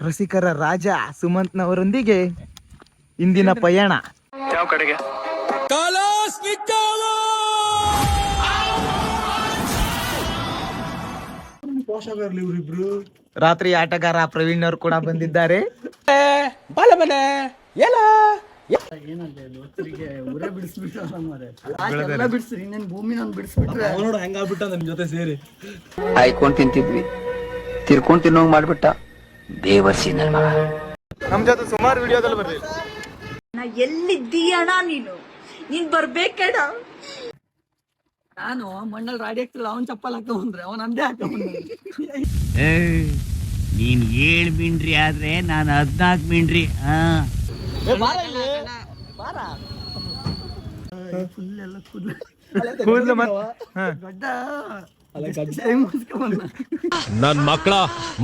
ರಸಿಕರ ರಾಜ ಸುಮಂತ್ನವರೊಂದಿಗೆ ಇಂದಿನ ಪಯಣ ಯಾವ ಕಡೆಗೆ? ರಾತ್ರಿ ಆಟಗಾರ ಪ್ರವೀಣ್ ಅವರು ಕೂಡ ಬಂದಿದ್ದಾರೆ. ಆಯ್ಕೊಂಡ್ ತಿಂತಿದ್ವಿ, ತಿರ್ಕೊಂಡ್ ತಿನ್ನೋಂಗ್ ಮಾಡ್ಬಿಟ್ಟ ಬೇವರ್ಸಿ ನನ್ ಮಗ. ನಮ್ ಜೊತೆ ಸುಮಾರು ವಿಡಿಯೋದಲ್ಲಿ ಬರ್ರಿ. ಎಲ್ಲಿದ್ದೀಯಣ್ಣ ನೀನ್ ಬರ್ಬೇಕೇಡ. ನಾನು ಮಣ್ಣಲ್ಲಿ ರಾಡಿ ಹಾಕ್ತಿಲ್ಲ, ಅವನ್ ಚಪ್ಪಲ್ ಹಾಕೊಂಡ್ರೆ ಅವನ್ ಅಂದೇ ಹಾಕೊಂಡ್ರೆ. ನೀನ್ 7 ಮಿಂಡ್ರಿ ಆದ್ರೆ ನಾನು 14 ಮಿಂಡ್ರಿ. ಕೂದಲು ನನ್ ಮಕ್ಕಳ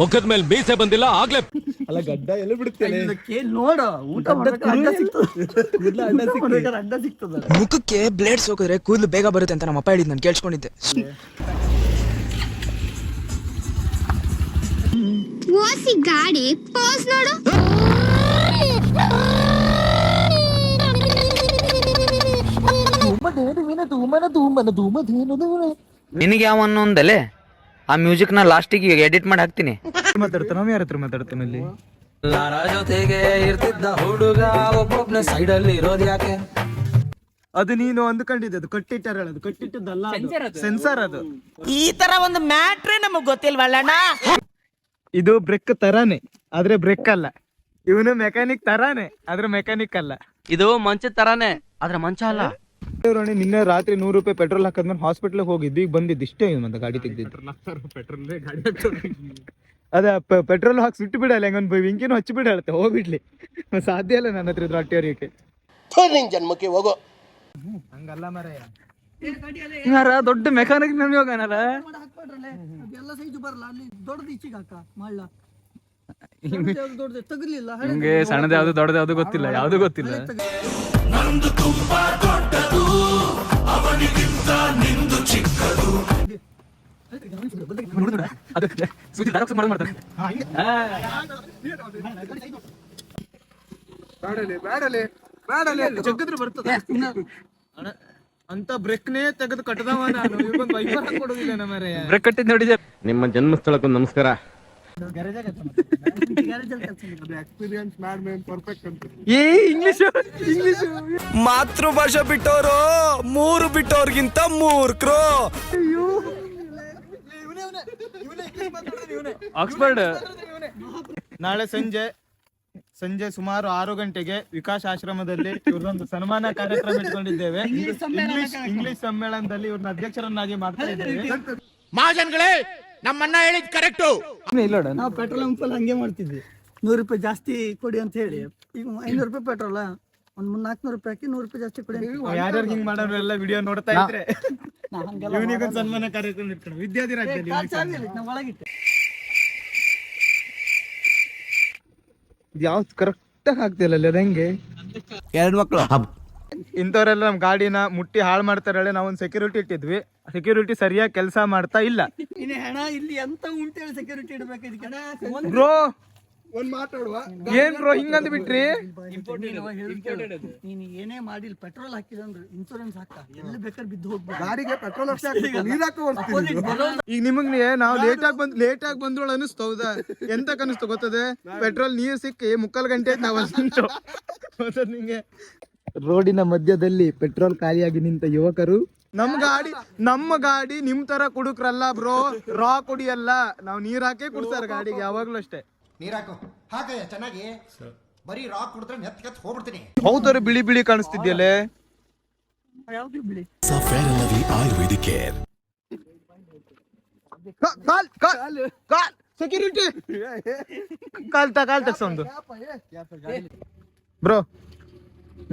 ಮುಖದ ಮೇಲೆ ಮೀಸೆ ಬಂದಿಲ್ಲ ಆಗ್ಲೇ. ಅಲ್ಲ ಗಡ್ಡ ಎಲ್ಲ ಬಿಡುತ್ತೇನೆ ನೋಡ, ಊಟ ಅಡ್ಡ ಸಿಗ್ತದ. ಮುಖಕ್ಕೆ ಬ್ಲೇಡ್ಸ್ ಹೋಗಿದ್ರೆ ಕೂದಲು ಬೇಗ ಬರುತ್ತೆ ಅಂತ ನಮ್ಮ ಅಪ್ಪ ಹೇಳಿದ್ ನಾನು ಕೇಳಿಸ್ಕೊಂಡಿದ್ದೆ. ಗಾಡಿ ಪೋಸ್ ನೋಡು. ನಿನಗೆ ಯಾವ ಅನ್ನೊಂದಲೆ ಆ ಮ್ಯೂಸಿಕ್ ನ ಲಾಸ್ಟಿಗೆ ಎಡಿಟ್ ಮಾಡಿ ಹಾಕ್ತೀನಿ. ಮಾತಾಡ್ತಾನ ಯಾರ ಹತ್ರ ಮಾತಾಡ್ತಾನೆ ಇಲ್ಲಿ? ಜೊತೆಗೆ ಇರ್ತಿದ್ದ ಹುಡುಗ ಒಬ್ಬೊಬ್ನ ಸೈಡ್ ಅಲ್ಲಿ ಇರೋದು ಯಾಕೆ? ಅದು ನೀನು ಅಂದ್ಕೊಂಡಿದ್ದೆ, ಅದು ಕಟ್ಟಿಟ್ಟಾರ, ಅದು ಕಟ್ಟಿಟ್ಟದಲ್ಲ, ಸೆನ್ಸರ್ ಅದು. ಈ ತರ ಒಂದು ಮ್ಯಾಟ್ರೇ ನಮಗ್ ಗೊತ್ತಿಲ್ವಲ್ಲಣ್ಣ. ಇದು ಬ್ರೇಕ್ ತರಾನೇ ಆದ್ರೆ ಬ್ರೇಕ್ ಅಲ್ಲ. ಇವನು ಮೆಕ್ಯಾನಿಕ್ ತರಾನೇ ಆದ್ರೆ ಮೆಕ್ಯಾನಿಕ್ ಅಲ್ಲ. ಇದು ಮಂಚದ ತರಾನೇ ಆದ್ರೆ ಮಂಚ ಅಲ್ಲ. ನಿನ್ನೆ ರಾತ್ರಿ 100 ರೂಪಾಯಿ ಪೆಟ್ರೋಲ್ ಹಾಕದ್ಮೇಲೆ ಹಾಸ್ಪಿಟ್ಲಿಗೆ ಹೋಗಿದ್ದು, ಈಗ ಬಂದಿದ್ದು ಇಷ್ಟೇ. ಮತ್ತೆ ಗಾಡಿ ತೆಗ್ದಿದ್ದು ಅದ ಪೆಟ್ರೋಲ್ ಹಾಕಿ ಸುಟ್ಟು ಬಿಡಲ್ಲ, ಹೆಂಗೊಂದು ಬೆಂಕಿನೂ ಹಚ್ಚಿ ಬಿಡತ್ತೆ, ಹೋಗ್ಬಿಡ್ಲಿ. ಸಾಧ್ಯ ಇಲ್ಲ ನನ್ನ ಹತ್ರ ಇದ್ರ ಅಟ್ಟಿಯವ್ರಿಗೆ. ಜನ್ಮಕ್ಕೆ ಹೋಗೋ ಹಂಗಲ್ಲ ಮರಯ್ಯ, ಯಾರ ದೊಡ್ಡ ಮೆಕ್ಯಾನಿಕ್ ನಮ್ಗೆ ಹೋಗನಲ್ಲ. ಎಲ್ಲ ಸೈಜು ಬರಲ್ಲ, ಅಲ್ಲಿ ದೊಡ್ಡದು ಈಚಿಗೆ ಹಾಕ ಮಾಡ್ಲ. ದೊಡ್ಡದು ತಗಲಿಲ್ಲ, ನಿಮ್ಗೆ ಸಣ್ಣದ ಯಾವ್ದು ದೊಡ್ಡದ ಯಾವ್ದು ಗೊತ್ತಿಲ್ಲ, ಯಾವ್ದು ಗೊತ್ತಿಲ್ಲ. ಜಗ್ಗದ್ರು ಬರ್ತದೆ ಅಂತ ಬ್ರೇಕ್ನೇ ತೆಗೆದು ಕಟ್ಟದವ ನಾನು. ಕೊಡುದಿಲ್ಲ ನಮ್ಮ ಬ್ರೇಕ್ ಕಟ್ಟಿದ್ ನೋಡಿದ್ಯಾ? ನಿಮ್ಮ ಜನ್ಮಸ್ಥಳಕ್ಕೂ ನಮಸ್ಕಾರ. ಏ ಇಂಗ್ಲಿಷ್ ಮಾತೃಭಾಷೆ ಬಿಟ್ಟವರು 3 ಬಿಟ್ಟವ್ರಿಗಿಂತ ಮೂರ್ಖರು. ಆಕ್ಸ್ಫರ್ಡ್. ನಾಳೆ ಸಂಜೆ ಸುಮಾರು 6 ಗಂಟೆಗೆ ವಿಕಾಸ್ ಆಶ್ರಮದಲ್ಲಿ ಇವ್ರದೊಂದು ಸನ್ಮಾನ ಕಾರ್ಯಕ್ರಮ ಇಟ್ಕೊಂಡಿದ್ದೇವೆ. ಇಂಗ್ಲಿಷ್ ಸಮ್ಮೇಳನದಲ್ಲಿ ಇವ್ರನ್ನ ಅಧ್ಯಕ್ಷರನ್ನಾಗಿ ಮಾಡ್ತಾ ಇದ್ದೇವೆ. ಮಹಾಜನ್ಗಳೇ, ನಮ್ಮನ್ನ ಹೇಳಿದ್ ಕರೆಕ್ಟು. ನಾವು ಪೆಟ್ರೋಲ್ ಪಂಪಲ್ಲಿ ಹಂಗೆ ಮಾಡ್ತಿದ್ವಿ. 100 ರೂಪಾಯಿ ಜಾಸ್ತಿ ಕೊಡಿ ಅಂತ ಹೇಳಿ, ಈಗ 500 ರೂಪಾಯಿ ಪೆಟ್ರೋಲ್ ಒಂದ್ 400 ರೂಪಾಯಿ ಹಾಕಿ 100 ರೂಪಾಯಿ ಜಾಸ್ತಿ ಕೊಡಿ. ಯಾರ್ಯಾರು ಹಿಂಗ್ ಮಾಡೋರು ಎಲ್ಲ ವಿಡಿಯೋ ನೋಡ್ತಾ ಇದ್ರೆ ಇವನಿಗೊಂದು ಸನ್ಮಾನ ಕಾರ್ಯಕ್ರಮ ಇಟ್ಕೊಂಡು ವಿದ್ಯಾರ್ಥಿ ರಾಜ್ಯದಲ್ಲಿ ನಾವು ಒಳಗಿಟ್ಟೆ. ಯಾವ್ದು ಕರೆಕ್ಟ್ ಆಗ್ತಿಲ್ಲ ಅದ ಹೆಂಗೆ? 2 ಮಕ್ಕಳು ಇಂಥವ್ರೆಲ್ಲ ನಮ್ ಗಾಡಿನ ಮುಟ್ಟಿ ಹಾಳು ಮಾಡ್ತಾರಲ್ಲ. ನಾವೊಂದು ಸೆಕ್ಯೂರಿಟಿ ಇಟ್ಟಿದ್ವಿ, ಸೆಕ್ಯೂರಿಟಿ ಸರಿಯಾಗಿ ಕೆಲಸ ಮಾಡ್ತಾ ಇಲ್ಲ. ಇನ್ನು ಹಣ ಇಲ್ಲಿ ಎಂತ ಉಂಟೇಳಿ ಸೆಕ್ಯೂರಿಟಿ ಇಡಬೇಕು ಇದಕ್ಕೆ. ಬ್ರೋ ಏನ್ ಬ್ರೋ ಹಿಂಗಂತ ಬಿಟ್ರಿ? ನೀನು ಏನೇ ಮಾಡಿ ಪೆಟ್ರೋಲ್ ಹಾಕಿಲ್ಲ ಅಂದ್ರೆ ಇನ್ಸೂರೆನ್ಸ್ ಹಾಕ, ಎಲ್ಲಿ ಬೇಕಾದ್ರೆ ಬಿದ್ದು ಹೋಗ್ಬೋದು. ಗಾಡಿಗೆ ಪೆಟ್ರೋಲ್ ಈಗ ನಿಮಗೆ ನಾವು ಲೇಟ್ ಆಗಿ ಬಂದ್ರೋಳು ಅನಿಸ್ತೌದ? ಎಂತ ಅನಿಸ್ತು ಗೊತ್ತದೆ? ಪೆಟ್ರೋಲ್ ನೀರು ಸಿಕ್ಕಿ 3/4 ಗಂಟೆ ನಾವು ನಿಂಗೆ. ರೋಡಿನ ಮಧ್ಯದಲ್ಲಿ ಪೆಟ್ರೋಲ್ ಖಾಲಿಯಾಗಿ ನಿಂತ ಯುವಕರು. ನಮ್ಮ ಗಾಡಿ ನಿಮ್ ತರ ಕುಡುಕ್ರಲ್ಲ ಬ್ರೋ, ರಾ ಕುಡಿಯಲ್ಲ ನಾವು, ನೀರ್ ಹಾಕೇ ಕುಡ್ತಾರ ಗಾಡಿಗೆ ಯಾವಾಗ್ಲೂ ಅಷ್ಟೇ. ನೀರಾಕು ಹಾಕಯ್ಯ ಚೆನ್ನಾಗಿ, ಬರೀ ರಾಕ್ ಕುಡಿದ್ರೆ ನೆತ್ ಹೋಗ್ಬಿಡ್ತೀನಿ. ಹೌದಾರೆ ಬಿಳಿ ಬಿಳಿ ಕಾಣಿಸ್ತಿದ್ಯಲ್ಲೇ. ಯಾವ್ದು ಬಿಳಿ ಆಯುರ್ವೇದಿಕ್ ಕೇರ್. ಸೆಕ್ಯೂರಿಟಿ ಕಾಲ್ ತಗ್ಸೊಂದು. ಬ್ರೋ,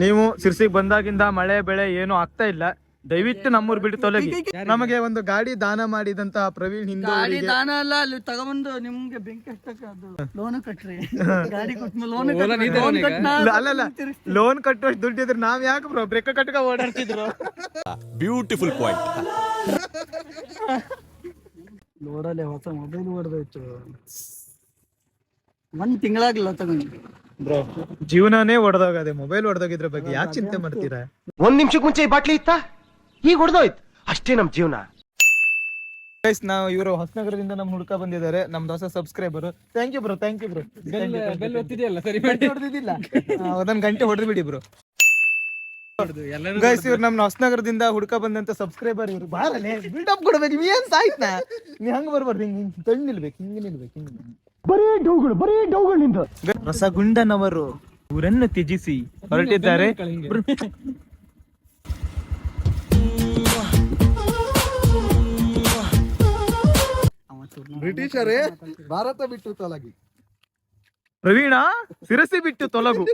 ನೀವು ಸಿರ್ಸಿಗೆ ಬಂದಾಗಿಂದ ಮಳೆ ಬೆಳೆ ಏನು ಆಗ್ತಾ ಇಲ್ಲ. ದಯವಿಟ್ಟು ನಮ್ಮೂರ್ ಬಿಟ್ಟು ತೊಲಗಿ. ನಮಗೆ ಒಂದು ಗಾಡಿ ದಾನ ಮಾಡಿದಂತಹ ಪ್ರವೀಣ್ ಹಿಂದೂ ಗಾಡಿ ದಾನ ಅಲ್ಲ, ಅಲ್ಲಿ ತಗೊಂಡು ನಿಮ್ಗೆ ಬೆಂಕಿ ಹಚ್ಚಕ್ಕೆ ಅದು ಲೋನ್ ಕಟ್ರಿ. ಗಾಡಿ ಕೊಟ್ಟ ಅಲ್ಲಲ್ಲ, ಲೋನ್ ಕಟ್ಟುವಷ್ಟು ದುಡ್ಡಿದ್ರೆ ನಾವ್ ಯಾಕೆ ಬ್ರೋ ಬ್ರೇಕ್ ಕಟ್ಕ ಓಡಾಡ್ತಿದ್ರು? Beautiful point. ನೋಡಲೆ ಹೊಸ ಮೊಬೈಲ್ ಹೊಡೆದೋಯ್ತು. ಒಂದ್ ತಿಂಗಳಾಗ್ಲಿಲ್ಲ ತಗೊಂಡು. ಬ್ರೋ ಜೀವನನೇ ಹೊಡೆದೋಗದೆ, ಮೊಬೈಲ್ ಹೊಡೆದೋಗಿದ್ರ ಬಗ್ಗೆ ಯಾಕೆ ಚಿಂತೆ ಮಾಡ್ತೀರಾ? ಒಂದ್ ನಿಮಿಷಕ್ಕೆ ಮುಂಚೆ ಈ ಬಾಟ್ಲಿ ಇತ್ತ, ಈಗ ಹೊಡೆದೋಯ್ತು ಅಷ್ಟೇ ನಮ್ ಜೀವನ. ಗೈಸ್, ನಾವು ಇವರು ಹೊಸನಗರದಿಂದ ನಮ್ ಹುಡುಕ ಬಂದಿದ್ದಾರೆ, ನಮ್ದು ಹೊಸ subscriber. Thank you bro, thank you bro. ಹೊಡೆದಿದ್ದಿಲ್ಲ, ಒಂದೊಂದು ಗಂಟೆ ಹೊಡೆದು ಬಿಡಿ ಬ್ರೋ. ಗೈಸ್, ಇವ್ರು ನಮ್ ಹೊಸನಗರದಿಂದ ಹುಡುಕ ಬಂದಂತ ಸಬ್ಸ್ಕ್ರೈಬರ್. ಇವ್ರು ಬಾರನೆ ಬಿಲ್ಡಪ್ ಕೊಡ್ಬೇಕು. ನೀ ಏನ್ ಸಾಯ್ತ, ನೀ ಹಂಗ ಬರ್ಬಾರ್ದು, ಹಿಂಗ್ ತಣ್ಣ್ ನಿಲ್ಬೇಕು, ಹಿಂಗೆ ನಿಲ್ಬೇಕು, ಹಿಂಗೆ. ಬರೀ ಡೌಗಳು ನಿಂದ. ರಸಗುಂಡನವರು ಊರನ್ನು ತ್ಯಜಿಸಿ ಹೊರಟಿದ್ದಾರೆ. ಬ್ರಿಟಿಷರೇ ಭಾರತ ಬಿಟ್ಟು ತೊಲಗಿ. ಪ್ರವೀಣ ಸಿರಸಿ ಬಿಟ್ಟು ತೊಲಗು.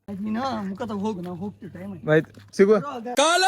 ನೀನು ಮುಖ ತಗ ಹೋಗು, ನಾವು ಹೋಗ್ತೀವಿ, ಟೈಮ್ ಆಯ್ತು, ಸಿಗುವ. ಕಾಲ